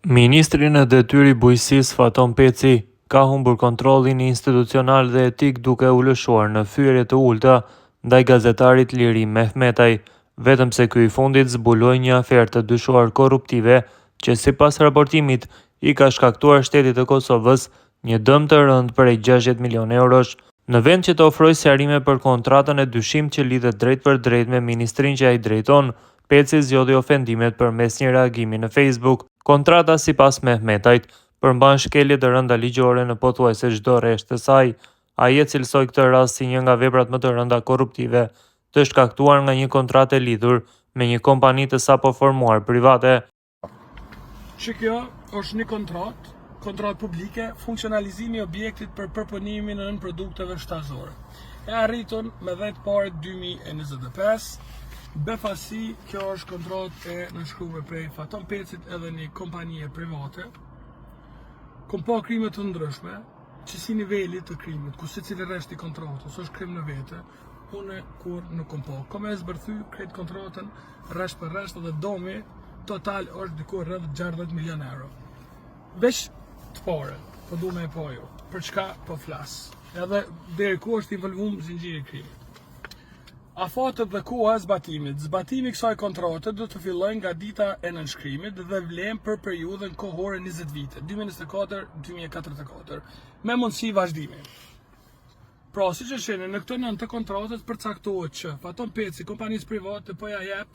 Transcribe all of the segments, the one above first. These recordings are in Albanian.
Ministri në detyrë i bujqësisë Faton Peci ka humbur kontrollin institucional dhe etik duke u lëshuar në fyerje të ulta ndaj gazetarit Liri Mehmetaj, vetëm se ky i fundit zbuloi një aferë të dyshuar korruptive që sipas raportimit i ka shkaktuar shtetit të Kosovës një dëm të rënd prej 60 milion eurosh. Në vend që të ofrojë sqarime për kontratën e dyshim që lidhet drejt për drejt me ministrinë që ai drejton, Peci zgjodhi ofendimet përmes një reagimi në Facebook. Kontrata sipas Mehmetajt përmban shkelje të rënda ligjore në pothuajse çdo rreshtë të saj. Ai e cilësoi këtë rast si një nga veprat më të rënda korruptive të shkaktuar nga një kontratë e lidhur me një kompani të sapo formuar private. Që kjo është një kontratë publike, funksionalizimi i objektit për përpunimin në produkteve shtazore. E arritun me 10 pare 2025. Befasi, kjo është kontratë e nënshkruar prej Faton Pecit edhe një kompanie private. Kom pa krime të ndryshme, që si niveli të krimit, ku secili rreshti i kontratës është krim në vete, unë kur nuk kom pa. Kom e zbërthy krejt kontratën rresht për rresht dhe domi total është dikur rreth 60 milion euro. Veç të pare, po du me e pa jo, për çka po flas. Edhe deri ku është involvuar zinxhiri i krimit. Afatet dhe koha e zbatimit. Zbatimi i kësaj kontrate do të fillojë nga dita e nënshkrimit dhe vlen për periudhën kohore 20 vite, 2024-2044, me mundësi vazhdimi. Pra, siç e shihni, në këtë nën të kontratës përcaktohet që Faton Peci, kompanisë private, po ja jep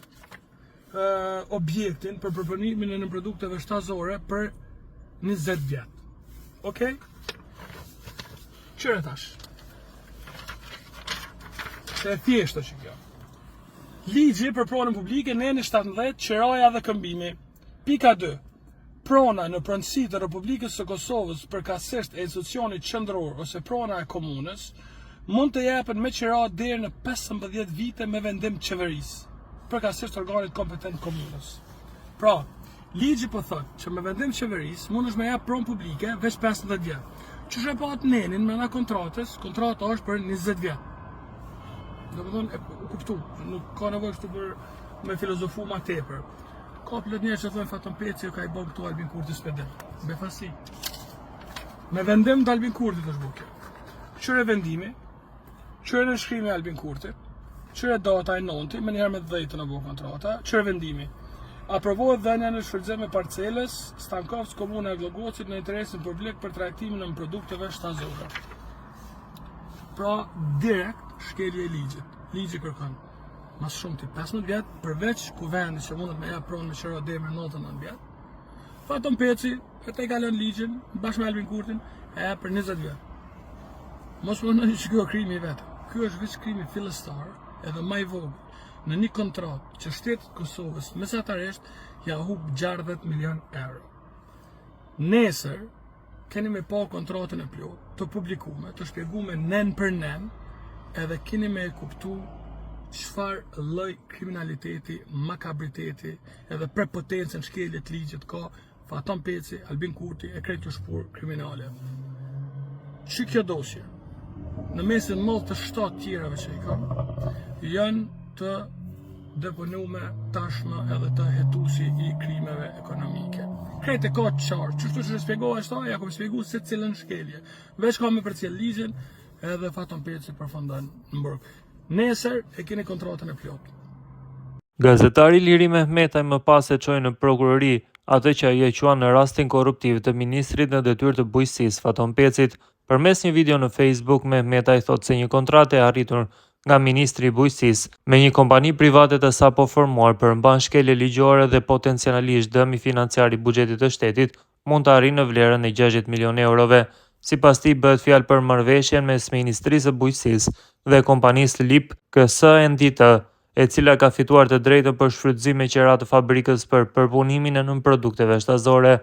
objektin për përpunimin e produkteve shtazore për 20 vjet. Okej? Çfarë tash? Se thjeshtë është kjo. Ligji për pronën publike në 17 qiraja dhe këmbimi. Pika 2. Prona në pronësi të Republikës së Kosovës përkatësisht e institucionit qendror ose prona e komunës mund të jepen me qira deri në 15 vite me vendim qeverisë, përkatësisht organit kompetent komunës. Pra, ligji po thotë që me vendim qeverisë mundesh me jap pronë publike veç 15 vjet. Që shëpat nenin me nga kontratës, kontrata është për 20 vjet. Do të thonë, u kuptu, nuk ka nevojë kështu për me filozofu ma tepër. Ka plot njerëz që thonë Faton Peci ka i bën këtu Albin Kurti s'pedel. Befasi. Me vendim të Albin Kurtit është bukë. Qyre vendimi, qyre nënshkrimi Albin Kurtit, qyre data e 9, më njëherë me 10 në bën kontrata, qyre vendimi. Aprovohet dhënia në shfrytëzim e parcelës Stankovc, komuna e Glogocit në interesin publik për trajtimin e produkteve shtazore. Pra, direkt shkelje e ligjit. Ligji kërkon mas shumë të 15 vjet, përveç ku vendi që mundet me jap pronë me qira deri në 99 vjet. Faton Peci e te kalon ligjin bashkë me Albin Kurtin e jap për 20 vjet. Mos më në që kjo krimi i vetë. Ky është veç krimi fillestar edhe më i vogël në një kontratë që shteti i Kosovës mesatarisht ja hub 60 milion euro. Nesër keni me pa kontratën e plot, të publikume, të shpjegume nen për nen, edhe keni me kuptu çfarë lloj kriminaliteti, makabriteti, edhe prepotencën shkelje të ligjit ka Faton Peci, Albin Kurti e krejt të shpur kriminale. Që kjo dosje, në mesin mëll të 7 tjerave që i kam, janë të deponume tashmë edhe të hetusi i krimeve ekonomike. Krejt e ka qartë, qështu që shpjegohet ashtu, ja kom shpjegu se cilën shkelje. Veç ka me përcjell ligjin, edhe Faton Peci përfundon në burg. Nesër e keni kontratën e plot. Gazetari Liri Mehmetaj më pas e çoi në prokurori atë që ai e quan në rastin korruptiv të ministrit në detyrë të bujqësisë Faton Pecit. Përmes një video në Facebook, Mehmetaj thotë se një kontratë e arritur nga ministri i bujqësisë me një kompani private të sapo formuar përmban shkelje ligjore dhe potencialisht dëmi financiar i buxhetit të shtetit mund të arrijë në vlerën e 60 milion eurove. Sipas tij bëhet fjalë për marrëveshjen mes Ministrisë së Bujqësisë dhe kompanisë LIP KS e cila ka fituar të drejtën për shfrytëzim me qira të fabrikës për përpunimin e produkteve shtazore.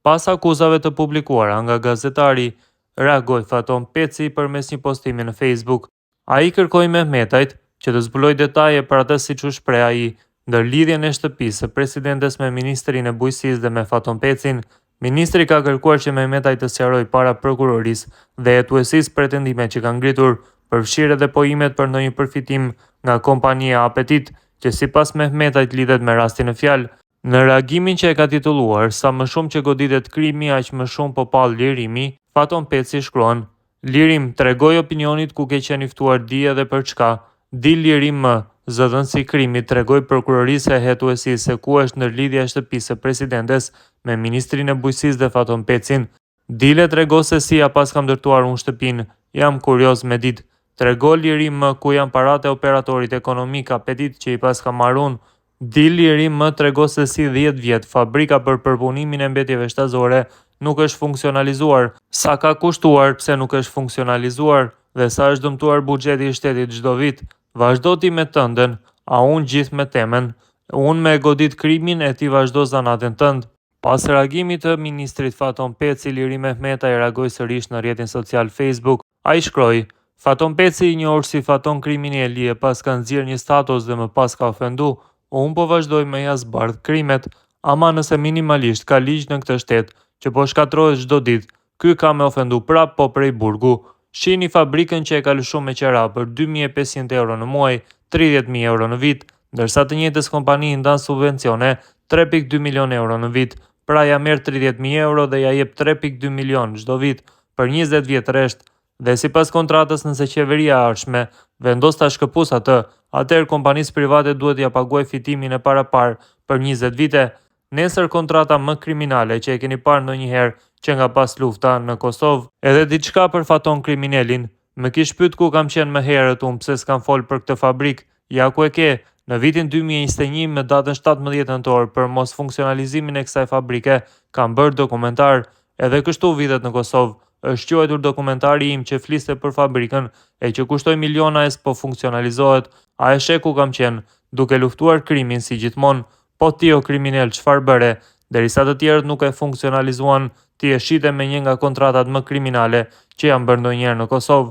Pas akuzave të publikuara nga gazetari, reagoi Faton Peci përmes një postimi në Facebook. Ai kërkoi Mehmetajt që të zbulojë detaje për atë siç u shpreh ai, ndër lidhjen e shtëpisë së presidentes me Ministrinë e Bujqësisë dhe me Faton Pecin. Ministri ka kërkuar që Mehmetaj të sqarojë para prokurorisë dhe hetuesisë pretendimet që kanë ngritur, përfshirë edhe pojimet për ndonjë përfitim nga kompania Apetit, që sipas Mehmetajt lidhet me rastin e fjalë. Në reagimin që e ka titulluar "Sa më shumë që goditet krimi, aq më shumë po pall lirimi", Faton Peci shkruan: "Lirim, tregoj opinionit ku ke qenë i ftuar di edhe për çka. Di lirim më, zëdhënësi i krimit tregoi prokurorisë e hetuesisë se ku është ndërlidhja e shtëpisë së presidentes me ministrin e bujqësisë dhe Faton Pecin. Dile trego se si ja pas kam ndërtuar unë shtëpinë, jam kurioz me ditë. Trego lirim më ku janë paratë e operatorit ekonomik Apetit që i pas kam marrë unë. Di lirim më trego se si 10 vjet fabrika për përpunimin e mbetjeve shtazore nuk është funksionalizuar, sa ka kushtuar pse nuk është funksionalizuar dhe sa është dëmtuar buxheti i shtetit çdo vit. Vazhdo ti me tëndën, a unë gjithë me temen. Unë me godit krimin e ti vazhdo zanatin tënd." Pas reagimit të ministrit Faton Peci, Liri Mehmeta i reagoi sërish në rrjetin social Facebook. Ai shkroi: "Faton Peci, i njohur si Faton Kriminali, e pas ka nxjerrë një status dhe më pas ka ofendu. Unë po vazhdoj me ja zbardh krimet, ama nëse minimalisht ka ligj në këtë shtet që po shkatrohet çdo ditë, ky ka me ofendu prap po prej burgu. Shihni fabrikën që e ka lëshuar me qera për 2.500 euro në muaj, 30.000 euro në vit, ndërsa të njëjtës kompani i ndan subvencione 3.2 milion euro në vit. Pra ja merr 30.000 euro dhe ja jep 3.2 milion çdo vit për 20 vjet rresht. Dhe sipas kontratës, nëse qeveria e ardhshme vendos ta shkëpus atë, atëherë kompanisë private duhet ja paguaj fitimin e parapar për 20 vite. Nesër kontrata më kriminale që e keni parë ndonjëherë që nga pas lufta në Kosovë. Edhe diçka për Faton Kriminalin. Më kish pyet ku kam qenë më herët unë pse s'kam fol për këtë fabrikë. Ja ku e ke. Në vitin 2021 me datën 17 nëntor për mos funksionalizimin e kësaj fabrike kam bërë dokumentar. Edhe kështu vitet në Kosovë. Është quajtur dokumentari im që fliste për fabrikën e që kushtoi miliona e s'po funksionalizohet. A e sheh ku kam qenë, duke luftuar krimin si gjithmonë. Po ti o kriminal, çfarë bëre? Derisa të tjerët nuk e funksionalizuan, ti e shite me një nga kontratat më kriminale që janë bërë ndonjëherë në Kosovë."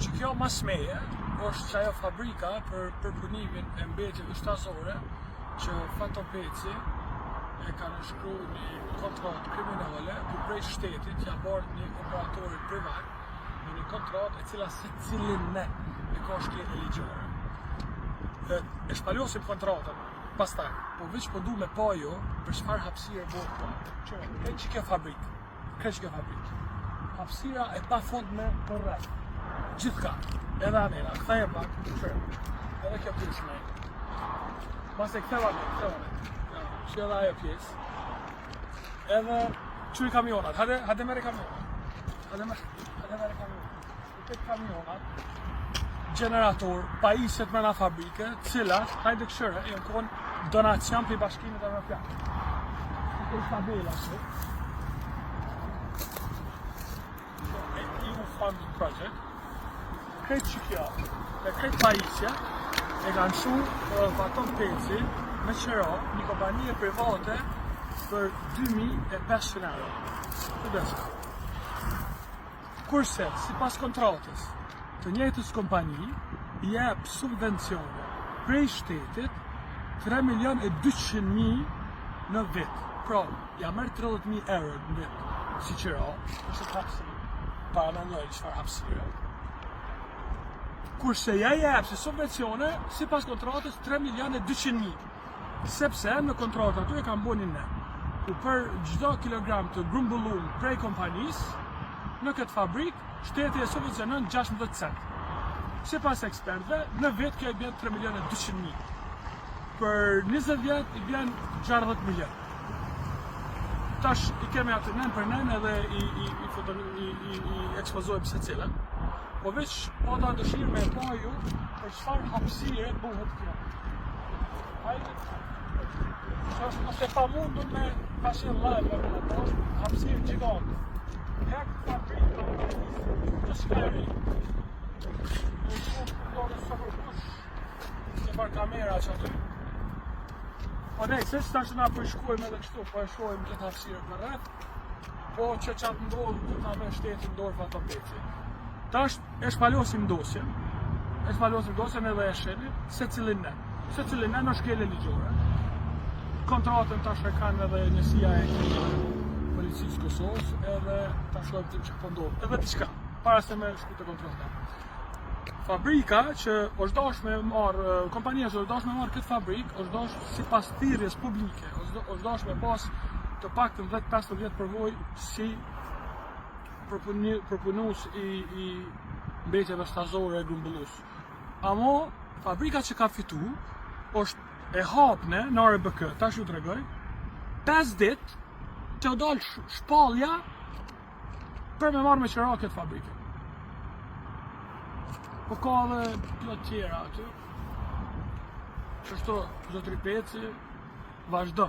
Që kjo mas meje është që ajo fabrika për përpunimin e mbetjeve shtazore që Faton Peci e ka nënshkruar një kontratë kriminale ku prej shtetit ja bërë një operatorit privat në një kontratë e cila secilin ne e ka shkelje ligjore. E shpalosim kontratën pastaj, po veç po du me pa jo për çfarë hapësire bëhet kjo. Që që kjo fabrikë, hapësira e pafundme për rreth. Gjithka, edhe amena, kthej e pak, edhe kjo pjushme. Pas e ktheva me, që edhe ajo pjesë. Edhe qëri kamionat, hade mere kamionat. Hade mere kamionat. Këtë kamionat, generator, pajiset me na fabrike, cilat, hajde këshëre, e në konë donacion për i bashkimit Evropian. Këtë i tabela që. EU Funding Project. Këtë që kjo, dhe këtë pajisja, e kanë shu Faton Peci me qëra një kompanije private për 2.500 euro. Këdesha. Kurse, si pas kontratës, të njëjtës kompani jep subvencione prej shtetit 3.200.000 në vit. Pra, ja merr 30.000 euro në vit. Si qëra, është të hapsirë. Para me njëri qëfar hapsirë. Kurse ja jep si subvencione, si pas kontratës 3.200.000. Sepse në kontratë aty e kam bonin ne. Ku për çdo kilogram të grumbullum prej kompanisë, në këtë fabrik, shteti e subvencionon 16 cent. Si pas ekspertve, në vit kjo i bjen 3.200.000. Për 20 vjet i bjen 60 milion. Tash i kemi atë nën për nën edhe i ekspozojmë se cilën. Po veç po ta dëshirë me pa ju për çfarë hapësire bëhet kjo. Hajde. Është e pamundur me pashin live me hapësirë gjigante. Hek fabrika të shkeri. Në shumë përdojnë së përkush një par kamera që aty. Po nej, se që ta që na përshkojmë edhe kështu, po e shkojmë këtë hapësirë për rreth, po që qatë ndodhë të ta me shtetin dorë Faton Peci. Tash e shpalosim dosjen edhe e shenim se cilin ne në shkele ligjore. Kontratën tash e kanë edhe njësia e policisë Kosovës edhe ta shkojmë tim që pëndodhë. Edhe diçka, para se me shku të kontrata. fabrika që është dash me marrë, kompania që është dash me marrë këtë fabrikë, është dash si pas thirrjes publike, është dash me pas të paktën 10-15 përvojë si përpunues i mbretjeve shtazore e grumbullues. Amo fabrika që ka fitu është e hapne në RBK, tash ju tregoj, 5 ditë që u dal shpallja për me marrë me qëra këtë fabrike. Po ka edhe plot tjera aty. Kështu, zotri Peci, vazhdo.